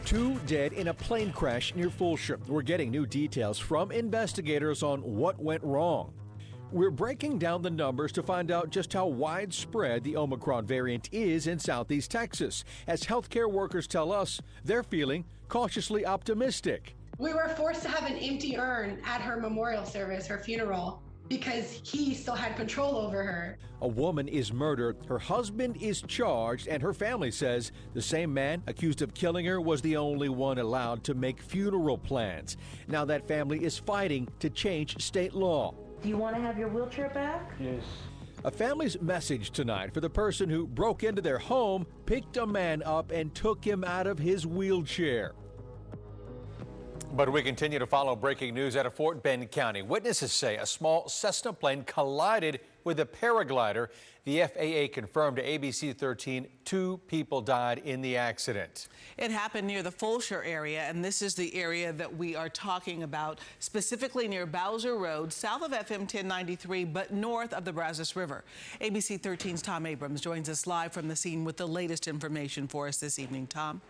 2 dead in a plane crash near Fulshire. We're getting new details from investigators on what went wrong. We're breaking down the numbers to find out just how widespread the Omicron variant is in Southeast Texas. As healthcare workers tell us, they're feeling cautiously optimistic. We were forced to have an empty urn at her memorial service, her funeral, because he still had control over her. A woman is murdered, her husband is charged, and her family says the same man accused of killing her was the only one allowed to make funeral plans. Now that family is fighting to change state law. Do you want to have your wheelchair back? Yes. A family's message tonight for the person who broke into their home, picked a man up, and took him out of his wheelchair. But we continue to follow breaking news out of Fort Bend County. Witnesses say a small Cessna plane collided with a paraglider. The FAA confirmed to ABC13 2 people died in the accident. It happened near the Fulshire area, and this is the area that we are talking about, specifically near Bowser Road, south of FM 1093, but north of the Brazos River. ABC13's Tom Abrams joins us live from the scene with the latest information for us this evening. Tom?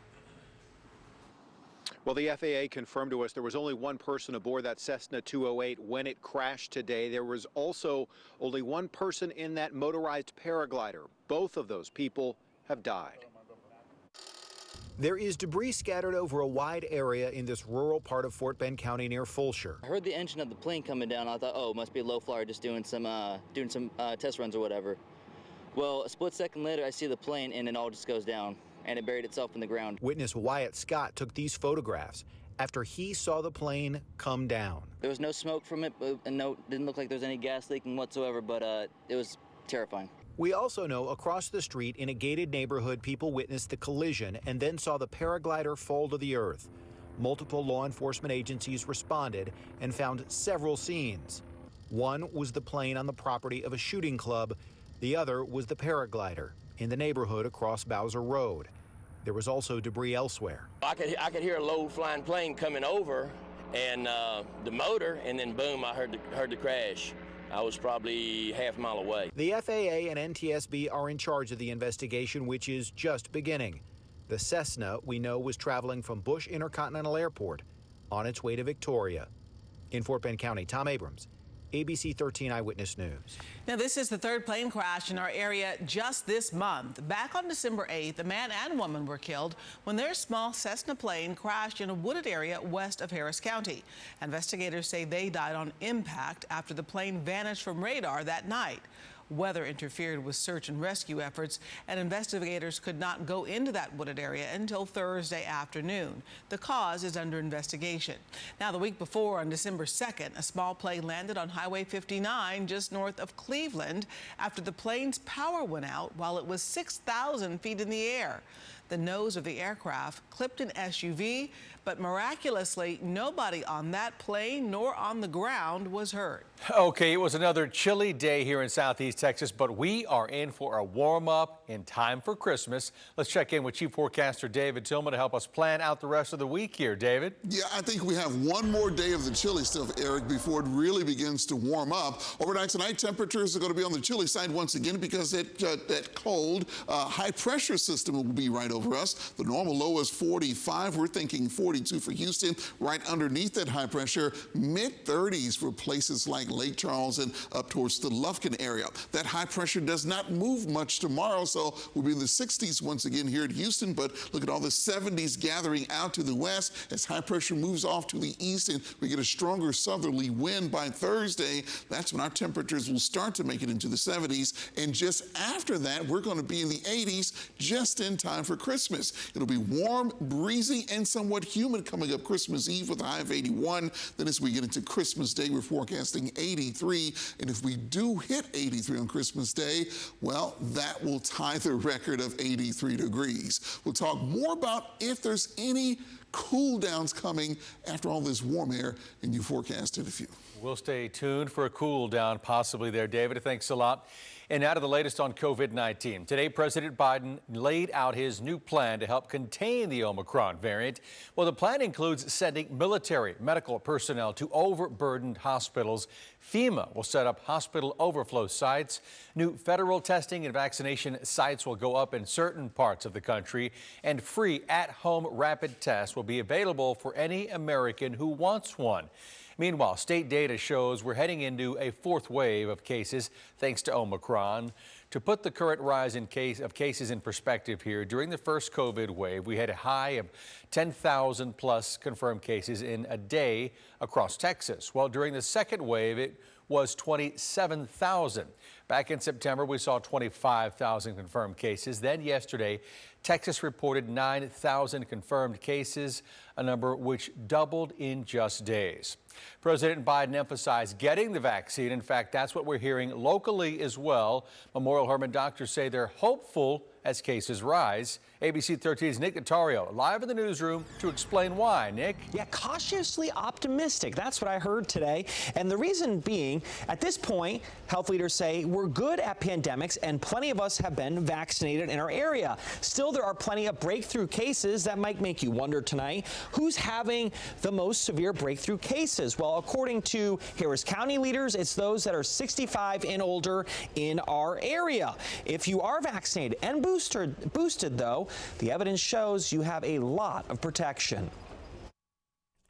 Well, the FAA confirmed to us there was only one person aboard that Cessna 208 when it crashed today. There was also only one person in that motorized paraglider. Both of those people have died. There is debris scattered over a wide area in this rural part of Fort Bend County near Fulshire. I heard the engine of the plane coming down. I thought, oh, it must be a low flyer just doing some test runs or whatever. Well, a split second later, I see the plane and it all just goes down, and it buried itself in the ground. Witness Wyatt Scott took these photographs after he saw the plane come down. There was no smoke from it, and no, didn't look like there was any gas leaking whatsoever, but it was terrifying. We also know across the street in a gated neighborhood, people witnessed the collision and then saw the paraglider fall to the earth. Multiple law enforcement agencies responded and found several scenes. One was the plane on the property of a shooting club. The other was the paraglider in the neighborhood across Bowser Road. There was also debris elsewhere. I could hear a low-flying plane coming over, and the motor, and then boom, I heard the crash. I was probably half a mile away. The FAA and NTSB are in charge of the investigation, which is just beginning. The Cessna, we know, was traveling from Bush Intercontinental Airport on its way to Victoria. In Fort Bend County, Tom Abrams, ABC 13 Eyewitness News. Now, this is the third plane crash in our area just this month. Back on December 8th, a man and woman were killed when their small Cessna plane crashed in a wooded area west of Harris County. Investigators say they died on impact after the plane vanished from radar that night. Weather interfered with search and rescue efforts, and investigators could not go into that wooded area until Thursday afternoon. The cause is under investigation. Now, the week before, on December 2nd, a small plane landed on Highway 59 just north of Cleveland after the plane's power went out while it was 6,000 feet in the air. The nose of the aircraft clipped an SUV, but miraculously, nobody on that plane nor on the ground was hurt. Okay, it was another chilly day here in Southeast Texas, but we are in for a warm-up in time for Christmas. Let's check in with Chief Forecaster David Tillman to help us plan out the rest of the week here. David? Yeah, I think we have one more day of the chilly stuff, Eric, before it really begins to warm up. Overnight tonight, temperatures are going to be on the chilly side once again because that cold high-pressure system will be right over us. The normal low is 45. We're thinking 42 for Houston. Right underneath that high pressure, mid-30s for places like Lake Charles and up towards the Lufkin area. That high pressure does not move much tomorrow, so we'll be in the 60s once again here at Houston. But look at all the 70s gathering out to the west as high pressure moves off to the east, and we get a stronger southerly wind by Thursday. That's when our temperatures will start to make it into the 70s. And just after that, we're going to be in the 80s just in time for Christmas. It'll be warm, breezy, and somewhat humid coming up Christmas Eve with a high of 81. Then as we get into Christmas Day, we're forecasting 83. And if we do hit 83 on Christmas Day, well, that will tie the record of 83 degrees. We'll talk more about if there's any cool down's coming after all this warm air, and you forecasted a few. We'll stay tuned for a cool down possibly there, David. Thanks a lot. And now to the latest on COVID-19. Today, President Biden laid out his new plan to help contain the Omicron variant. Well, the plan includes sending military medical personnel to overburdened hospitals. FEMA will set up hospital overflow sites. New federal testing and vaccination sites will go up in certain parts of the country, and free at-home rapid tests will be available for any American who wants one. Meanwhile, state data shows we're heading into a fourth wave of cases thanks to Omicron. To put the current rise of cases in perspective here, during the first COVID wave, we had a high of 10,000 plus confirmed cases in a day across Texas. While during the second wave, it was 27,000. Back in September, we saw 25,000 confirmed cases. Then yesterday, Texas reported 9,000 confirmed cases, a number which doubled in just days. President Biden emphasized getting the vaccine. In fact, that's what we're hearing locally as well. Memorial Hermann doctors say they're hopeful as cases rise. ABC13's Nick Notario live in the newsroom to explain why. Nick? Yeah, cautiously optimistic. That's what I heard today. And the reason being, at this point, health leaders say we're good at pandemics and plenty of us have been vaccinated in our area. Still, there are plenty of breakthrough cases that might make you wonder tonight, who's having the most severe breakthrough cases? Well, according to Harris County leaders, it's those that are 65 and older in our area. If you are vaccinated and boosted, though, the evidence shows you have a lot of protection.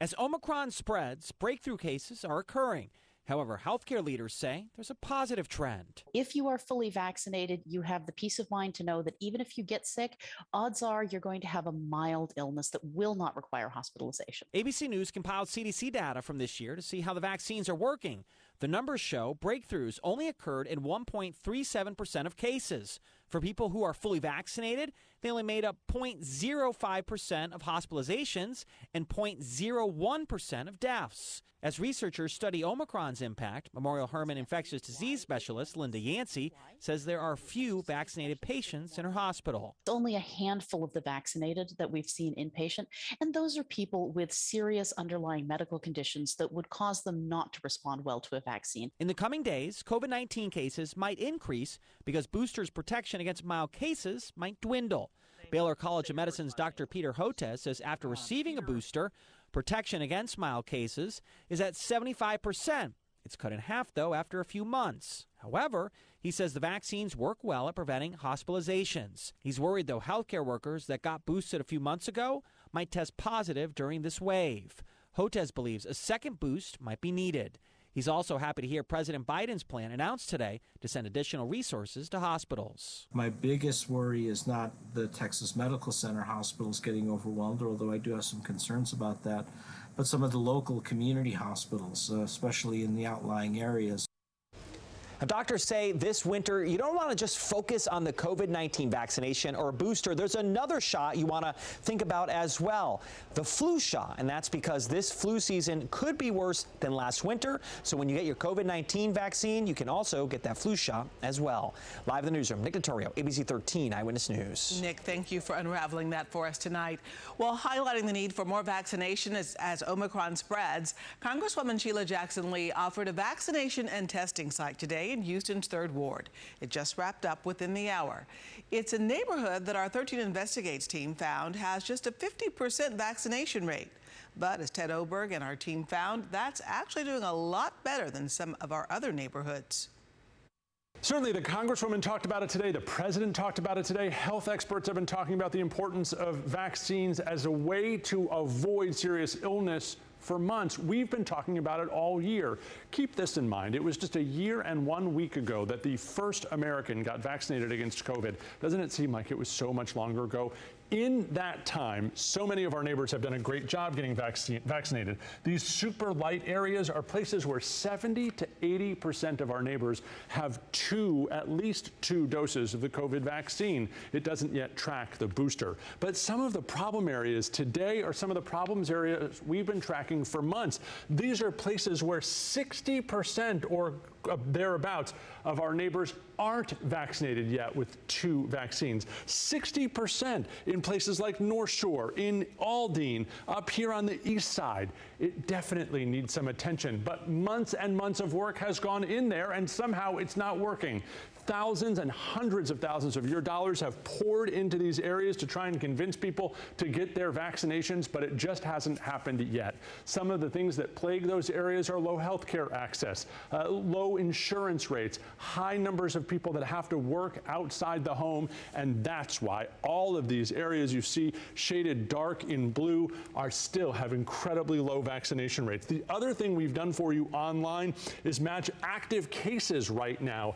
As Omicron spreads, breakthrough cases are occurring. However, healthcare leaders say there's a positive trend. If you are fully vaccinated, you have the peace of mind to know that even if you get sick, odds are you're going to have a mild illness that will not require hospitalization. ABC News compiled CDC data from this year to see how the vaccines are working. The numbers show breakthroughs only occurred in 1.37% of cases. For people who are fully vaccinated, they only made up 0.05% of hospitalizations and 0.01% of deaths. As researchers study Omicron's impact, Memorial Hermann infectious disease specialist Linda Yancey says there are few vaccinated patients in her hospital. It's only a handful of the vaccinated that we've seen inpatient, and those are people with serious underlying medical conditions that would cause them not to respond well to a vaccine. In the coming days, COVID-19 cases might increase because boosters' protection against mild cases might dwindle. Baylor College of Medicine's Dr. Peter Hotez says after receiving a booster, protection against mild cases is at 75%. It's cut in half, though, after a few months. However, he says the vaccines work well at preventing hospitalizations. He's worried, though, healthcare workers that got boosted a few months ago might test positive during this wave. Hotez believes a second boost might be needed. He's also happy to hear President Biden's plan announced today to send additional resources to hospitals. My biggest worry is not the Texas Medical Center hospitals getting overwhelmed, although I do have some concerns about that, but some of the local community hospitals, especially in the outlying areas. Doctors say this winter, you don't want to just focus on the COVID-19 vaccination or booster. There's another shot you want to think about as well, the flu shot. And that's because this flu season could be worse than last winter. So when you get your COVID-19 vaccine, you can also get that flu shot as well. Live in the newsroom, Nick Notario, ABC 13 Eyewitness News. Nick, thank you for unraveling that for us tonight. While highlighting the need for more vaccination as Omicron spreads, Congresswoman Sheila Jackson Lee offered a vaccination and testing site today in Houston's 3rd Ward. It just wrapped up within the hour. It's a neighborhood that our 13 Investigates team found has just a 50% vaccination rate. But as Ted Oberg and our team found, that's actually doing a lot better than some of our other neighborhoods. Certainly, the Congresswoman talked about it today. The President talked about it today. Health experts have been talking about the importance of vaccines as a way to avoid serious illness for months. We've been talking about it all year. Keep this in mind. It was just a year and 1 week ago that the first American got vaccinated against COVID. Doesn't it seem like it was so much longer ago? In that time, so many of our neighbors have done a great job getting vaccinated. These super light areas are places where 70 to 80% of our neighbors have at least two doses of the COVID vaccine. It doesn't yet track the booster. But some of the problem areas today are some of the problems areas we've been tracking for months. These are places where 60% or thereabouts of our neighbors aren't vaccinated yet with 2 vaccines. 60% in places like North Shore, in Aldine, up here on the east side. It definitely needs some attention, but months and months of work has gone in there, and somehow it's not working. Thousands and hundreds of thousands of your dollars have poured into these areas to try and convince people to get their vaccinations, but it just hasn't happened yet. Some of the things that plague those areas are low health care access, low insurance rates, high numbers of people that have to work outside the home, and that's why all of these areas you see shaded dark in blue still have incredibly low vaccination rates. The other thing we've done for you online is match active cases right now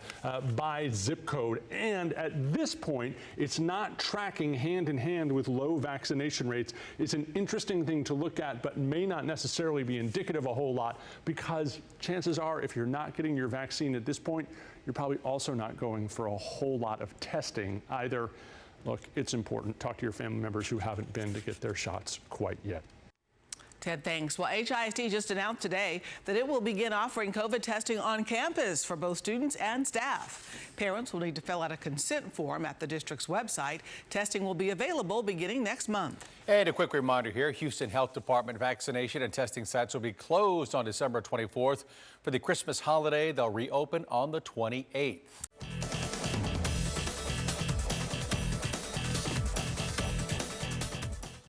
by zip code, and at this point it's not tracking hand in hand with low vaccination rates. It's an interesting thing to look at, but may not necessarily be indicative a whole lot, because chances are if you're not getting your vaccine at this point, you're probably also not going for a whole lot of testing either. Look, it's important. Talk to your family members who haven't been to get their shots quite yet. Ted, thanks. Well, HISD just announced today that it will begin offering COVID testing on campus for both students and staff. Parents will need to fill out a consent form at the district's website. Testing will be available beginning next month. And a quick reminder here, Houston Health Department vaccination and testing sites will be closed on December 24th. For the Christmas holiday, they'll reopen on the 28th.